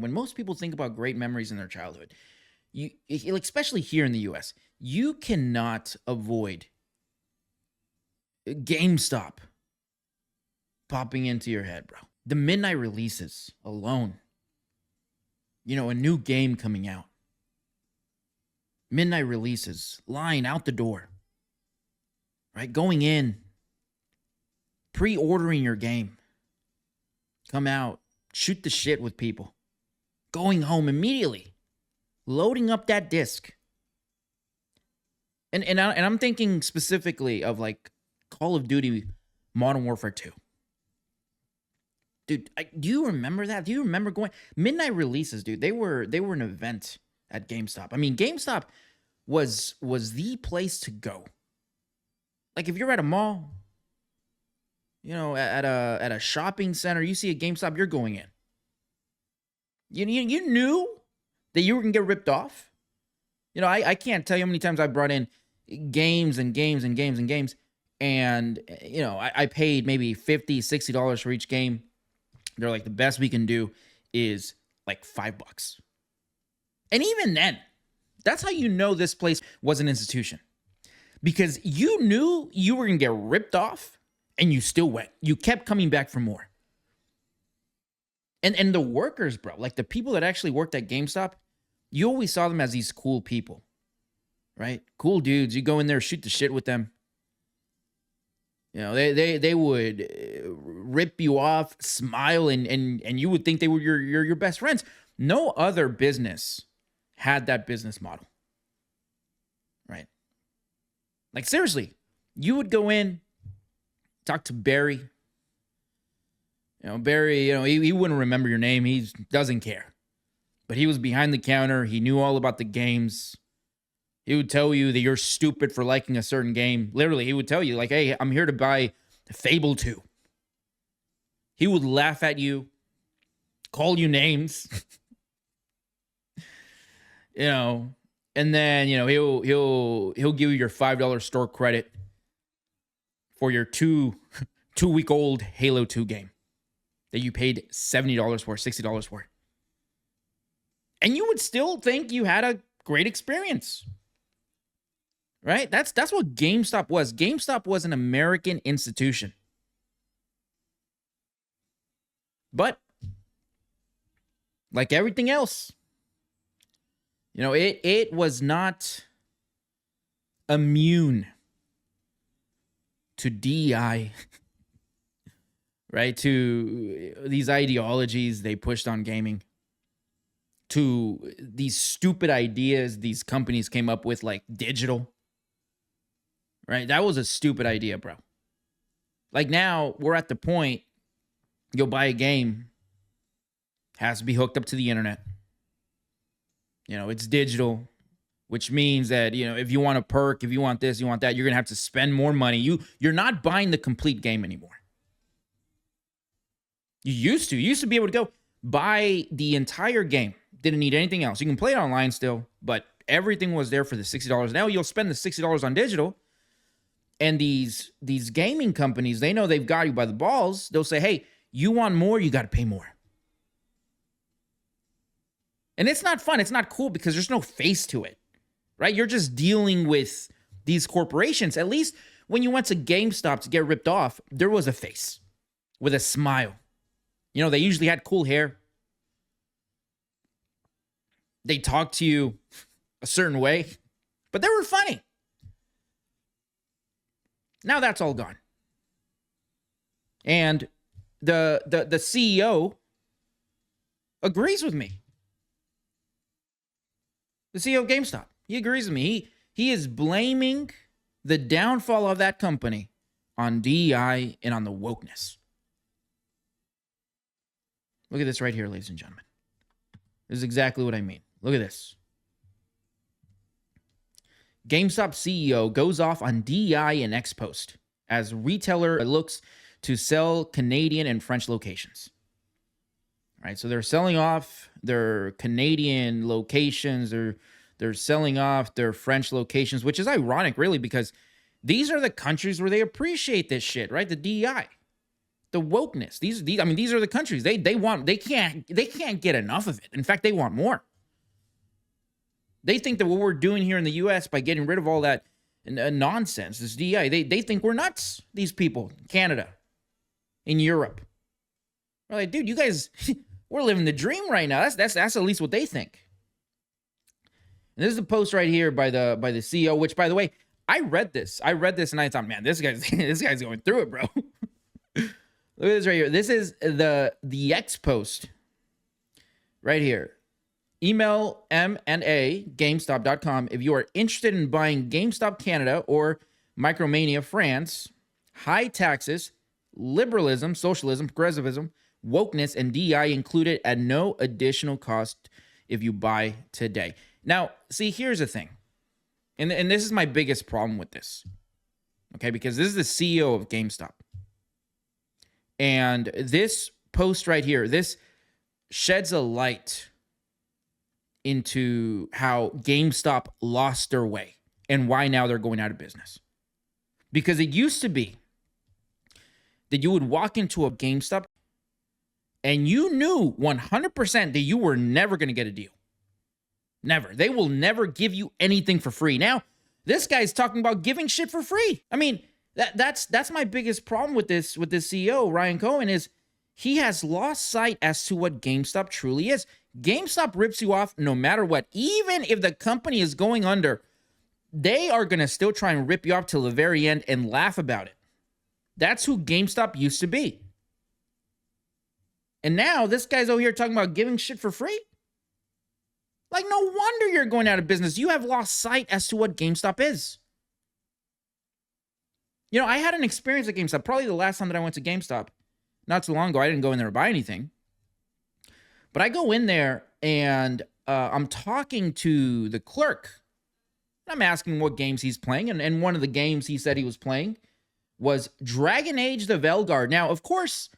when most people think about great memories in their childhood, like especially here in the US, you cannot avoid GameStop popping into your head, bro. The midnight releases alone. A new game coming out. Midnight releases, line out the door. Right? Going in, pre-ordering your game. Come out, shoot the shit with people. Going home immediately. Loading up that disc. And I'm thinking specifically of like Call of Duty Modern Warfare 2. Dude, do you remember that? Do you remember going midnight releases, dude? They were an event at GameStop. I mean, GameStop was the place to go. Like if you're at a mall, at a shopping center, you see a GameStop, you're going in. You knew that you were gonna get ripped off. I can't tell you how many times I brought in games and games and games and games, and I paid maybe $50, $60 for each game. They're like, the best we can do is like $5. And even then, that's how you know this place was an institution. Because you knew you were going to get ripped off and you still went. You kept coming back for more. And the workers, bro, like the people that actually worked at GameStop, you always saw them as these cool people, right? Cool dudes. You go in there, shoot the shit with them. They would rip you off, smile, and you would think they were your best friends. No other business had that business model, right? Like seriously, you would go in, talk to Barry. Barry, he wouldn't remember your name. He doesn't care. But he was behind the counter. He knew all about the games. He would tell you that you're stupid for liking a certain game. Literally, he would tell you, like, hey, I'm here to buy Fable 2. He would laugh at you, call you names. And then, he'll give you your $5 store credit for your two-week-old Halo 2 game that you paid $70 for, $60 for. And you would still think you had a great experience. Right? That's what GameStop was. GameStop was an American institution. But like everything else, it was not immune to DEI, right? To these ideologies they pushed on gaming, to these stupid ideas these companies came up with, like digital. Right? That was a stupid idea, bro. Like now, we're at the point, you'll buy a game, has to be hooked up to the internet. It's digital, which means that, if you want a perk, if you want this, you want that, you're going to have to spend more money. You're not buying the complete game anymore. You used to be able to go buy the entire game. Didn't need anything else. You can play it online still, but everything was there for the $60. Now you'll spend the $60 on digital. And these gaming companies, they know they've got you by the balls. They'll say, hey, you want more, you got to pay more. And it's not fun. It's not cool because there's no face to it, right? You're just dealing with these corporations. At least when you went to GameStop to get ripped off, there was a face with a smile. They usually had cool hair. They talked to you a certain way, but they were funny. Now that's all gone. And the CEO agrees with me. The CEO of GameStop, he agrees with me. He is blaming the downfall of that company on DEI and on the wokeness. Look at this right here, ladies and gentlemen. This is exactly what I mean. Look at this. GameStop CEO goes off on DEI in X post as retailer looks to sell Canadian and French locations. All right, so they're selling off their Canadian locations. They're selling off their French locations, which is ironic, really, because these are the countries where they appreciate this shit, right? The DEI. the wokeness. These I mean, these are the countries they can't get enough of it. In fact, they want more. They think that what we're doing here in the U.S. by getting rid of all that nonsense, this DEI, they think we're nuts. These people, Canada, in Europe, we're like, dude, you guys, we're living the dream right now. That's at least what they think. And this is a post right here by the CEO, which, by the way, I read this and I thought, man, this guy's going through it, bro. Look at this right here. This is the X post right here. Email m&a@gamestop.com if you are interested in buying GameStop Canada or Micromania France. High taxes, liberalism, socialism, progressivism, wokeness, and DEI included at no additional cost if you buy today. Now, see, here's the thing. And this is my biggest problem with this. Okay, because this is the CEO of GameStop. And this post right here, this sheds a light into how GameStop lost their way and why now they're going out of business. Because it used to be that you would walk into a GameStop and you knew 100% that you were never going to get a deal. Never. They will never give you anything for free. Now, this guy's talking about giving shit for free. I mean, that's my biggest problem with this CEO, Ryan Cohen, is he has lost sight as to what GameStop truly is. GameStop rips you off no matter what. Even if the company is going under, they are going to still try and rip you off till the very end and laugh about it. That's who GameStop used to be. And now this guy's over here talking about giving shit for free? Like, no wonder you're going out of business. You have lost sight as to what GameStop is. You know, I had an experience at GameStop. Probably the last time that I went to GameStop. Not too long ago. I didn't go in there to buy anything. But I go in there and I'm talking to the clerk. I'm asking what games he's playing. And one of the games he said he was playing was Dragon Age the Veilguard. Now, of course,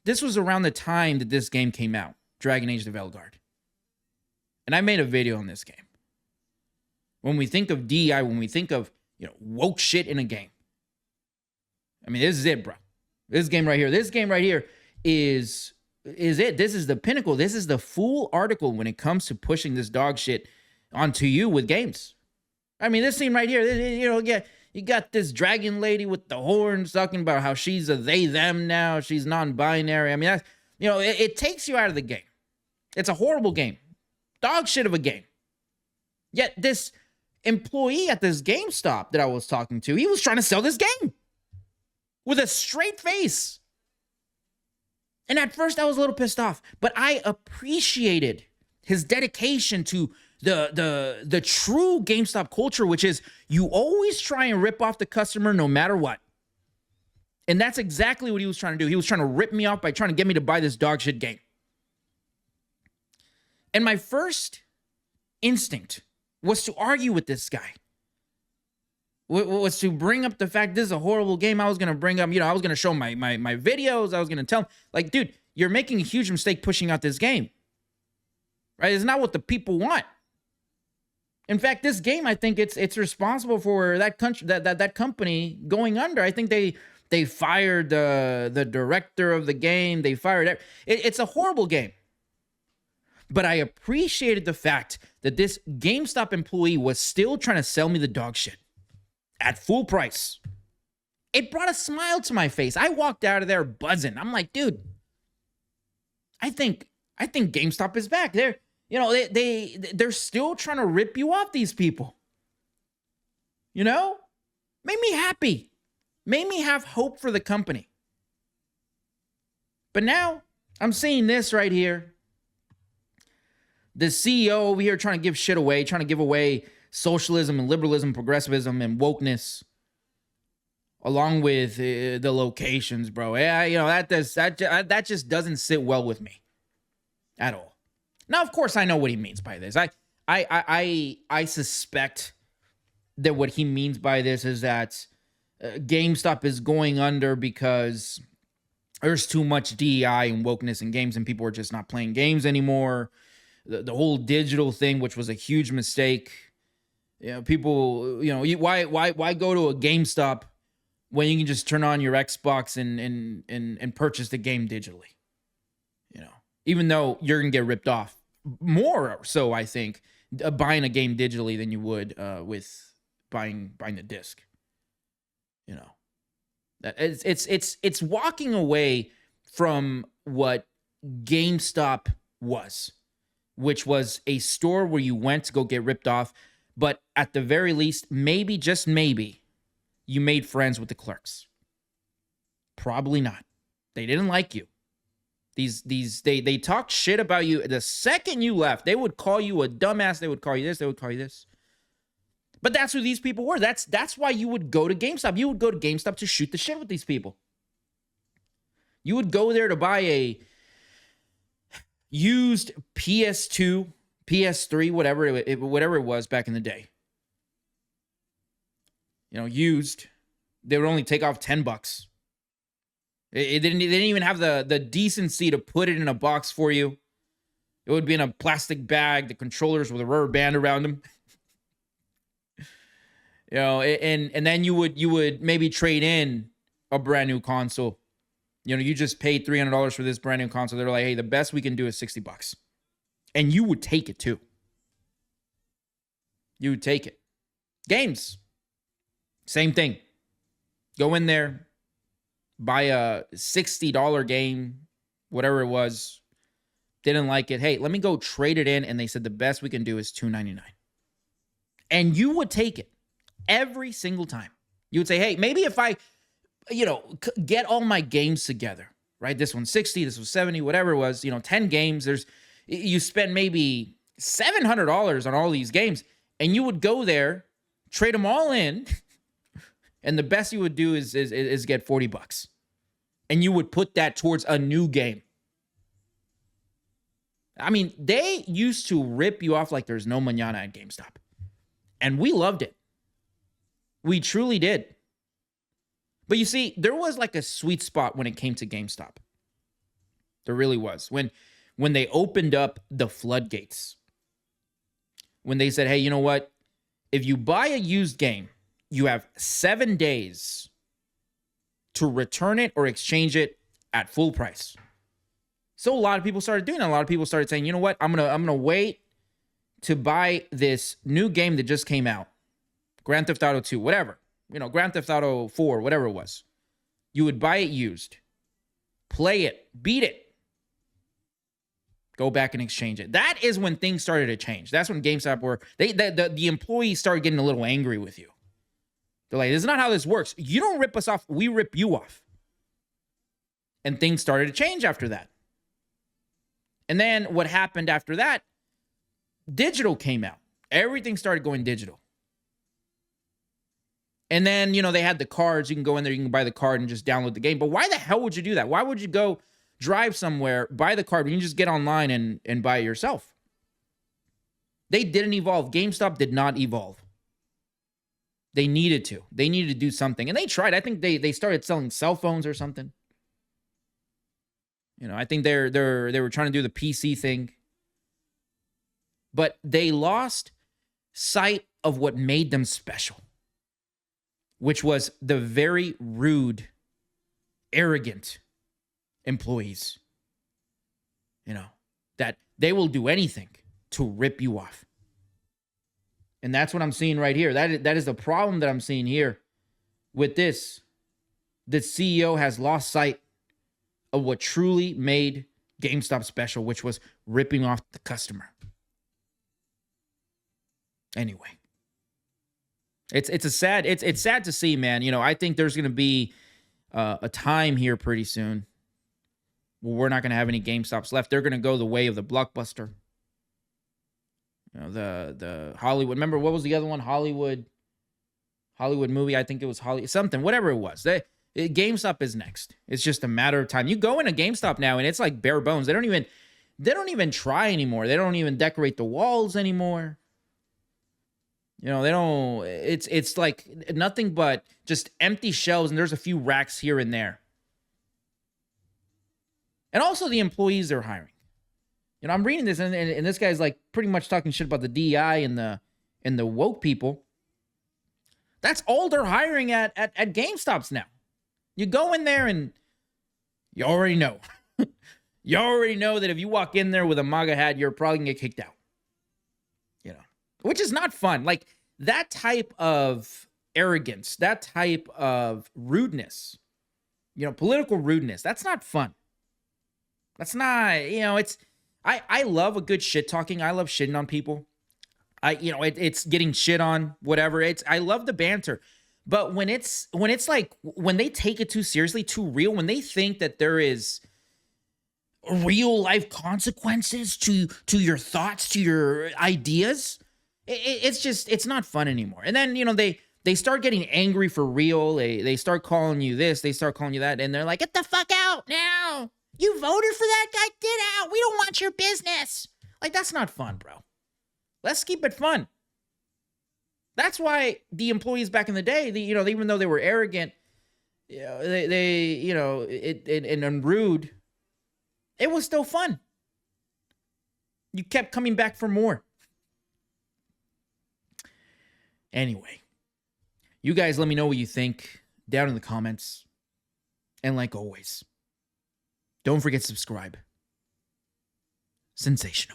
this was around the time that this game came out. Dragon Age the Veilguard. And I made a video on this game. When we think of DEI, when we think of, woke shit in a game. I mean, this is it, bro. This game right here is it. This is the pinnacle. This is the full article when it comes to pushing this dog shit onto you with games. I mean, this scene right here, you got this dragon lady with the horns talking about how she's a they, them now. She's non-binary. I mean, that's, it takes you out of the game. It's a horrible game. Dog shit of a game. Yet this employee at this GameStop that I was talking to, he was trying to sell this game with a straight face. And at first I was a little pissed off, but I appreciated his dedication to the true GameStop culture, which is you always try and rip off the customer no matter what. And that's exactly what he was trying to do. He was trying to rip me off by trying to get me to buy this dog shit game. And my first instinct was to argue with this guy. Was to bring up the fact this is a horrible game. I was going to bring up, I was going to show my videos. I was going to tell him, like, dude, you're making a huge mistake pushing out this game. Right? It's not what the people want. In fact, this game, I think it's responsible for that country, that company going under. I think they fired the director of the game. They fired it's a horrible game. But I appreciated the fact that this GameStop employee was still trying to sell me the dog shit at full price. It brought a smile to my face. I walked out of there buzzing. I'm like, dude, I think GameStop is back. They're still trying to rip you off, these people. Made me happy. Made me have hope for the company. But now I'm seeing this right here. The CEO over here trying to give shit away, trying to give away socialism and liberalism, progressivism and wokeness, along with the locations, bro. Yeah, that just doesn't sit well with me at all. Now, of course, I know what he means by this. I suspect that what he means by this is that GameStop is going under because there's too much DEI and wokeness in games, and people are just not playing games anymore. The whole digital thing, which was a huge mistake. People, why go to a GameStop when you can just turn on your Xbox and purchase the game digitally. You know, even though you're gonna get ripped off more so, I think, buying a game digitally than you would with buying the disc. You know, that it's walking away from what GameStop was, which was a store where you went to go get ripped off, but at the very least, maybe, just maybe, you made friends with the clerks. Probably not. They didn't like you. They talked shit about you. The second you left, they would call you a dumbass. They would call you this. They would call you this. But that's who these people were. That's why you would go to GameStop. You would go to GameStop to shoot the shit with these people. You would go there to buy a used PS2, PS3, whatever it was back in the day. You know, used. They would only take off $10. They didn't even have the decency to put it in a box for you. It would be in a plastic bag, the controllers with a rubber band around them. You know, and then you would maybe trade in a brand new console. You know, you just paid $300 for this brand new console. They're like, hey, the best we can do is $60. And you would take it too. You would take it. Games. Same thing. Go in there, buy a $60 game, whatever it was. Didn't like it. Hey, let me go trade it in. And they said the best we can do is $2.99. And you would take it every single time. You would say, hey, maybe if I, get all my games together, right? This one's 60, this was 70, whatever it was, 10 games. You spend maybe $700 on all these games, and you would go there, trade them all in, and the best you would do is get $40. And you would put that towards a new game. I mean, they used to rip you off like there's no mañana at GameStop. And we loved it. We truly did. But you see, there was like a sweet spot when it came to GameStop. There really was. When they opened up the floodgates. When they said, hey, you know what? If you buy a used game, you have 7 days to return it or exchange it at full price. So a lot of people started doing that. A lot of people started saying, you know what? I'm gonna wait to buy this new game that just came out. Grand Theft Auto 2, whatever. Grand Theft Auto 4, whatever it was. You would buy it used. Play it. Beat it. Go back and exchange it. That is when things started to change. That's when GameStop the employees started getting a little angry with you. They're like, this is not how this works. You don't rip us off. We rip you off. And things started to change after that. And then what happened after that? Digital came out. Everything started going digital. And then, they had the cards. You can go in there, you can buy the card and just download the game. But why the hell would you do that? Why would you go drive somewhere, buy the card, when you can just get online and buy it yourself? They didn't evolve. GameStop did not evolve. They needed to. They needed to do something. And they tried. I think they started selling cell phones or something. I think they were trying to do the PC thing. But they lost sight of what made them special, which was the very rude, arrogant employees. That they will do anything to rip you off. And that's what I'm seeing right here. That is the problem that I'm seeing here with this. The CEO has lost sight of what truly made GameStop special, which was ripping off the customer. Anyway. It's sad to see, man. I think there's going to be a time here pretty soon where we're not going to have any GameStops left. They're going to go the way of the Blockbuster. The Hollywood. Remember, what was the other one? Hollywood movie. I think it was something, whatever it was. GameStop is next. It's just a matter of time. You go in a GameStop now and it's like bare bones. They don't even try anymore. They don't even decorate the walls anymore. They don't, it's like nothing but just empty shelves, and there's a few racks here and there. And also the employees they're hiring. I'm reading this, and this guy's like pretty much talking shit about the DEI and the woke people. That's all they're hiring at GameStops now. You go in there and you already know. You already know that if you walk in there with a MAGA hat, you're probably gonna get kicked out. You know, which is not fun. Like that type of arrogance, that type of rudeness, political rudeness, that's not fun. That's not, it's, I love a good shit talking. I love shitting on people. It's getting shit on, whatever. I love the banter. But when it's like, when they take it too seriously, too real, when they think that there is real life consequences to your thoughts, to your ideas, it's not fun anymore. And then, they start getting angry for real. They start calling you this, they start calling you that, and they're like, get the fuck out now. You voted for that guy, get out. We don't want your business. Like, that's not fun, bro. Let's keep it fun. That's why the employees back in the day, even though they were arrogant, and rude, it was still fun. You kept coming back for more. Anyway, you guys let me know what you think down in the comments. And like always, don't forget to subscribe. Sensational.